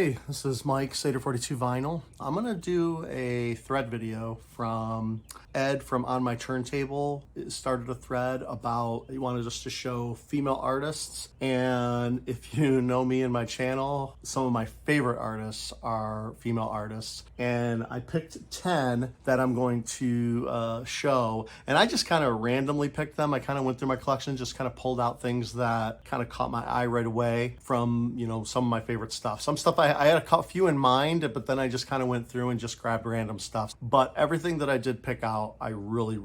Hey, this is Mike, 𝔸𝕣𝕥𝕚 Vinyl. I'm gonna do a thread video from Ed from On My Turntable. It started a thread about, he wanted us to show female artists. And if you know me and my channel, some of my favorite artists are female artists. And I picked 10 that I'm going to show. And I just kind of randomly picked them. I kind of went through my collection, just kind of pulled out things that kind of caught my eye right away from, you know, some of my favorite stuff. Some stuff I had a few in mind, but then I just kind of went through and just grabbed random stuff. But everything that I did pick out, I really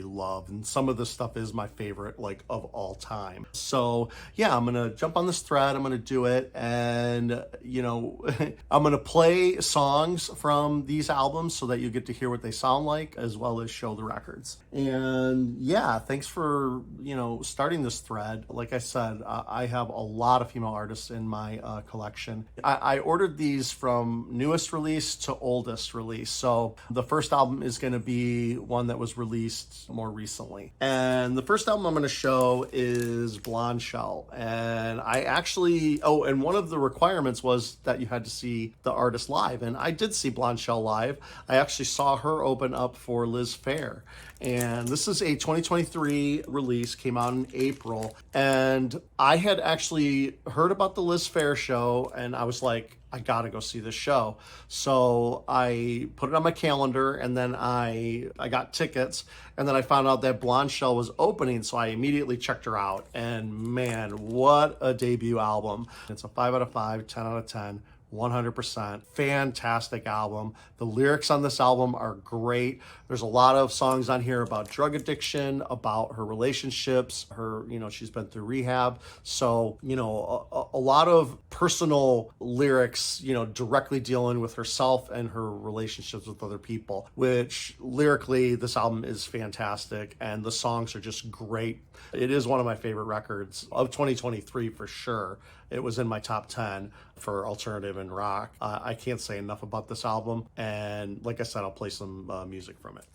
love. And some of this stuff is my favorite, like, of all time. So yeah, I'm gonna jump on this thread, I'm gonna do it, and you know, I'm gonna play songs from these albums so that you get to hear what they sound like, as well as show the records. And yeah, thanks for, you know, starting this thread. Like I said, I have a lot of female artists in my collection. I ordered these from newest release to oldest release. So the first album is going to be one that was released more recently. And the first album I'm going to show is Blondshell. And I actually, and one of the requirements was that you had to see the artist live. And I did see Blondshell live. I actually saw her open up for Liz Phair. And this is a 2023 release, came out in April. And I had actually heard about the Liz Phair show, and I was like, I gotta go see this show. So I put it on my calendar, and then I got tickets, and then I found out that Blondshell was opening, so I immediately checked her out. And man, what a debut album. It's a 5 out of 5, 10 out of 10. 100% fantastic album. The lyrics on this album are great. There's a lot of songs on here about drug addiction, about her relationships, her, you know, she's been through rehab. So, you know, a lot of personal lyrics, you know, directly dealing with herself and her relationships with other people, which lyrically, this album is fantastic. And the songs are just great. It is one of my favorite records of 2023 for sure. It was in my top 10 for alternative and rock. I can't say enough about this album. And like I said, I'll play some music from it.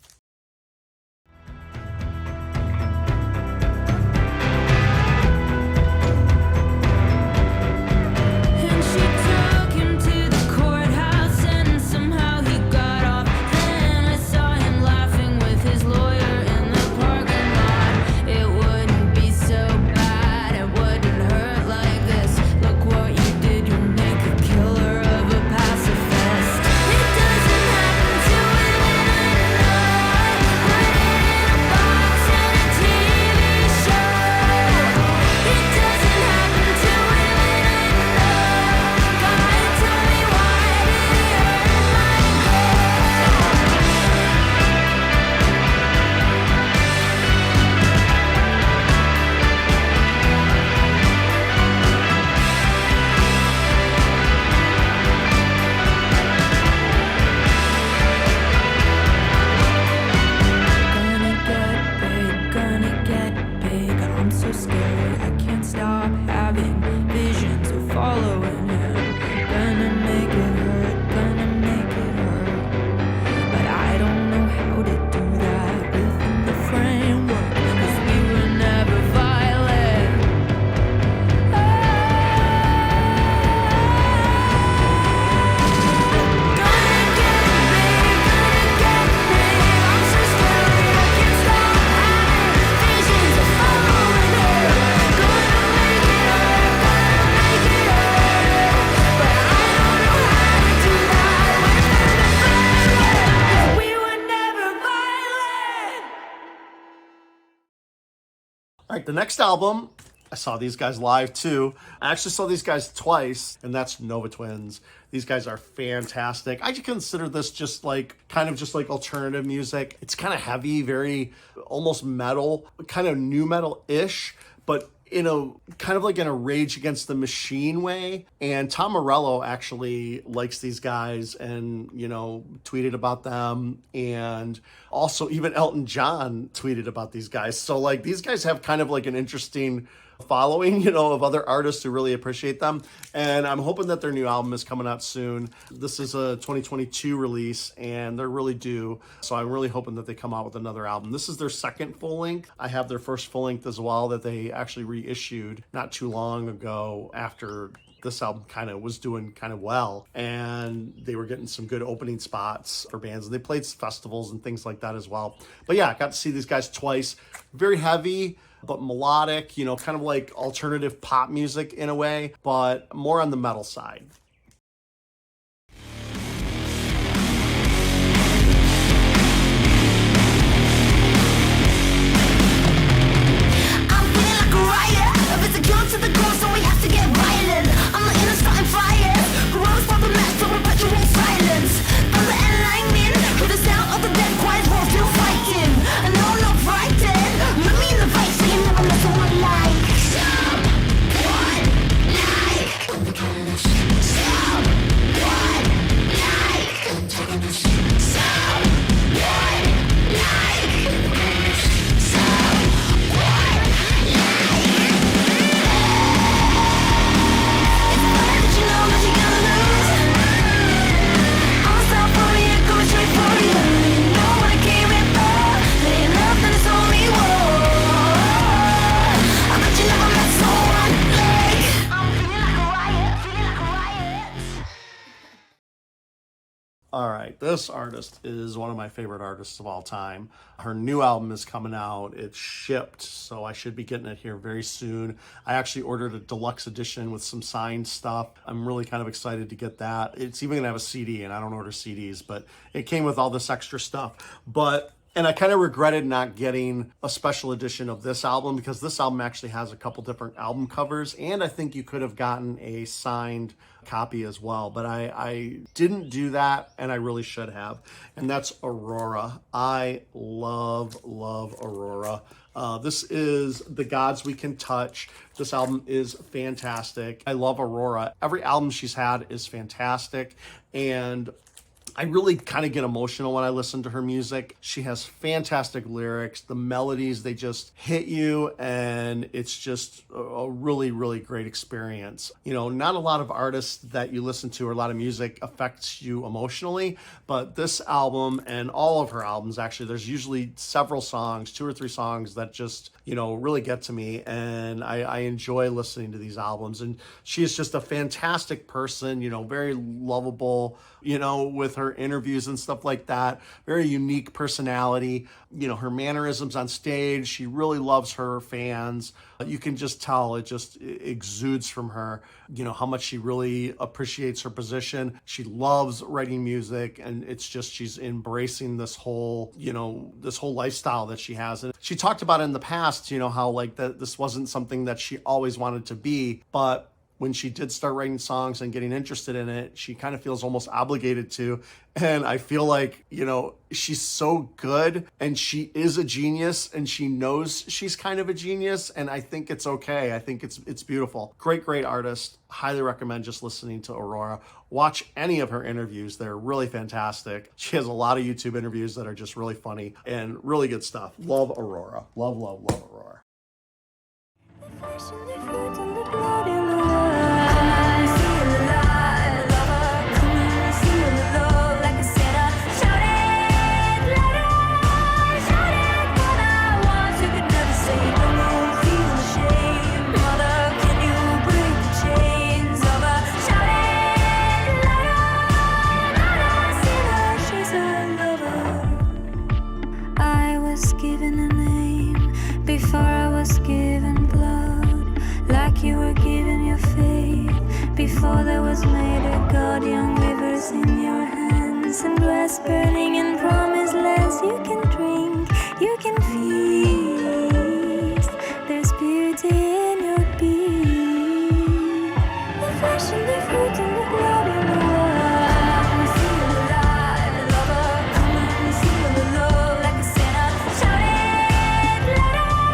All right, the next album, I saw these guys live too. I actually saw these guys twice, and that's 𝔸𝕣𝕠𝕐 Twins. These guys are fantastic. I consider this just like, kind of just like alternative music. It's kind of heavy, very almost metal, kind of new metal-ish, but in a kind of like in a Rage Against the Machine way. And Tom Morello actually likes these guys and, you know, tweeted about them. And also even Elton John tweeted about these guys. So like these guys have kind of like an interesting following, you know, of other artists who really appreciate them. And I'm hoping that their new album is coming out soon. This is a 2022 release and they're really due. So I'm really hoping that they come out with another album. This is their second full length. I have their first full length as well that they actually reissued not too long ago after this album kind of was doing kind of well, and they were getting some good opening spots for bands, and they played festivals and things like that as well. But yeah, I got to see these guys twice. Very heavy, but melodic, you know, kind of like alternative pop music in a way, but more on the metal side. To the goal, so we have to get violent. I'm the inner starting fire. Whoever's for the match, so perpetual silence. Thunder and lightning, with the sound of the dead quiet war, still fighting. And no, I'm not frightened. Look me in the face, so you never met someone like. Someone like. Someone like. All right, this artist is one of my favorite artists of all time. Her new album is coming out. It's shipped, so I should be getting it here very soon. I actually ordered a deluxe edition with some signed stuff. I'm really kind of excited to get that. It's even gonna have a CD, and I don't order CDs, but it came with all this extra stuff. And I kind of regretted not getting a special edition of this album, because this album actually has a couple different album covers, and I think you could have gotten a signed copy as well, but I didn't do that, and I really should have. And that's Aurora. I love Aurora. This is The Gods We Can Touch. This album is fantastic. I love Aurora. Every album she's had is fantastic, and I really kind of get emotional when I listen to her music. She has fantastic lyrics. The melodies, they just hit you, and it's just a really, really great experience. You know, not a lot of artists that you listen to or a lot of music affects you emotionally, but this album and all of her albums, actually, there's usually several songs, 2 or 3 songs that just, you know, really get to me, and I enjoy listening to these albums. And she is just a fantastic person, you know, very lovable, you know, with her interviews and stuff like that. Very unique personality. You know, her mannerisms on stage, she really loves her fans. You can just tell, it just exudes from her, you know, how much she really appreciates her position. She loves writing music, and it's just, she's embracing this whole, you know, this whole lifestyle that she has. And she talked about in the past, you know, how like that this wasn't something that she always wanted to be, but when she did start writing songs and getting interested in it, she kind of feels almost obligated to. And I feel like, you know, she's so good, and she is a genius, and she knows she's kind of a genius, and I think it's okay. I think it's beautiful. Great artist. Highly recommend just listening to Aurora. Watch any of her interviews. They're really fantastic. She has a lot of YouTube interviews that are just really funny and really good stuff. Love Aurora. Love Aurora. Before there was made a god, young rivers in your hands, and grass burning in promised lands. You can drink, you can feast. There's beauty in your being. The flesh and the fruit and the blood in the world. We feel alive, lover, come and feel the love like a sinner. Shout it, let out,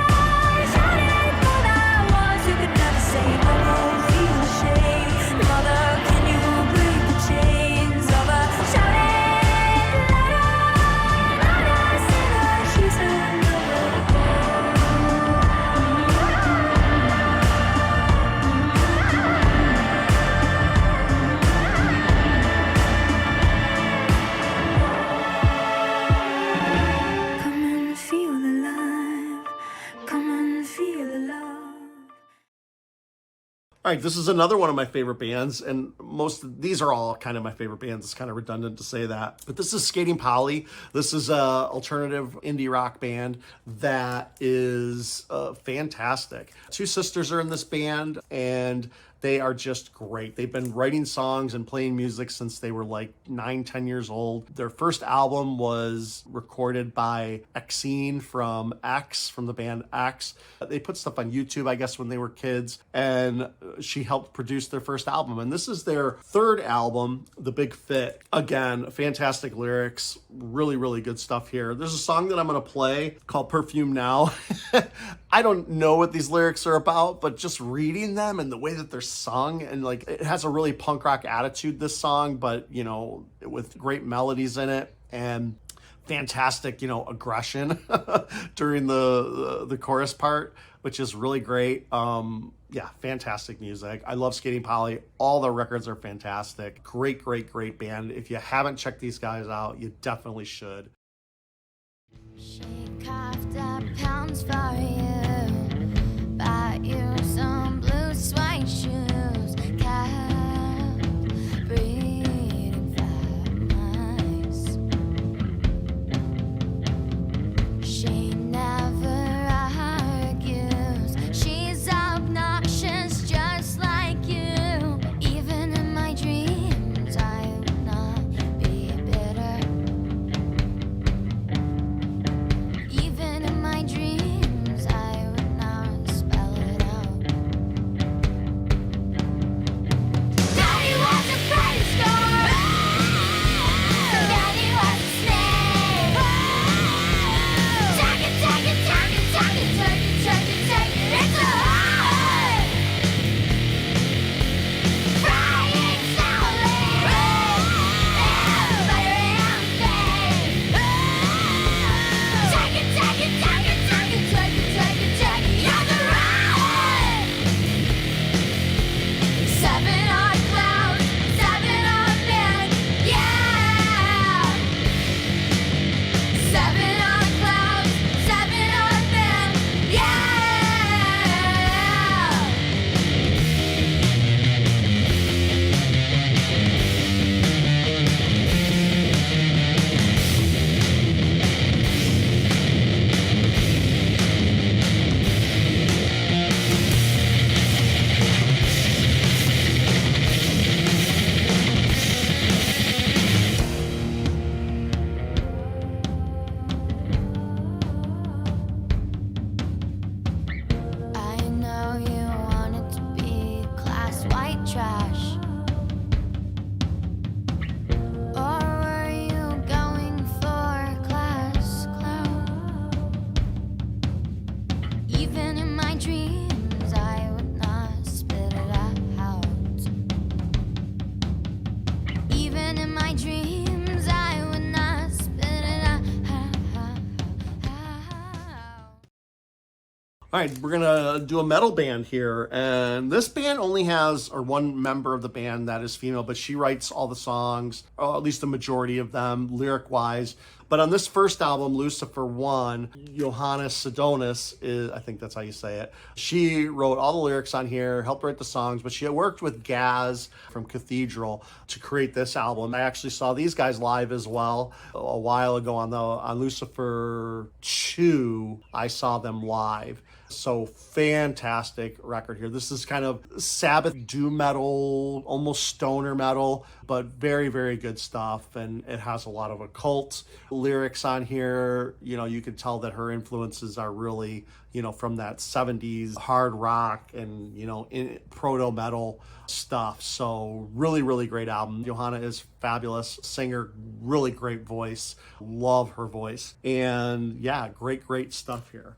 shout it for that once you could never say no. Feel the shame. Mother, can you break the chains of a shouting? All right, this is another one of my favorite bands, and these are all kind of my favorite bands. It's kind of redundant to say that, but this is 𝔸𝕦𝕤𝕚𝕚. This is a alternative indie rock band that is fantastic. Two sisters are in this band, and they are just great. They've been writing songs and playing music since they were like 9, 10 years old. Their first album was recorded by 𝔸𝕤𝕚 from X, from the band X. They put stuff on YouTube, I guess, when they were kids, and she helped produce their first album. And this is their third album, The Big Fit. Again, fantastic lyrics, really, really good stuff here. There's a song that I'm gonna play called Perfume Now. I don't know what these lyrics are about, but just reading them and the way that they're sung, and like, it has a really punk rock attitude, this song, but you know, with great melodies in it and fantastic, you know, aggression during the chorus part, which is really great. Yeah, fantastic music. I love 𝔸𝕦𝕤𝕚𝕚. All their records are fantastic. Great, great, great band. If you haven't checked these guys out, you definitely should. She carved up pounds for you, bought you some blue suede shoes, kept breeding fat mice. She never argues, she's obnoxious just like you. Even in my dreams, I would not be bitter. Even in my dreams, I would not spell it out. Daddy was a credit score. Daddy was a snake. Take it, take it, take it, take it, take it, take it, take it. It's a heart. Frying slowly. Buttering on fade. Take it, take it, take it, take it, take it, take it, take it. You're the right. 7 on clouds, 7 on men, yeah. 7 on clouds, 7 on men, yeah. I know you wanted to be class white trash. Or were you going for class clown? Even in my dreams, I would not spit it out. Even in my dreams, I would not spit it out. All right, we're gonna do a metal band here, and this band only has, or one member of the band that is female, but she writes all the songs, or at least the majority of them, lyric-wise. But on this first album, Lucifer 1, Johannes Sedonis, I think that's how you say it, she wrote all the lyrics on here, helped write the songs, but she had worked with Gaz from Cathedral to create this album. I actually saw these guys live as well a while ago on Lucifer 2. I saw them live. So fantastic record here. This is kind of Sabbath doom metal, almost stoner metal, but very, very good stuff. And it has a lot of occult lyrics on here. You know, you can tell that her influences are really, you know, from that 70s hard rock and, you know, proto metal stuff. So really, really great album. Johanna is fabulous singer, really great voice. Love her voice. And yeah, great, great stuff here.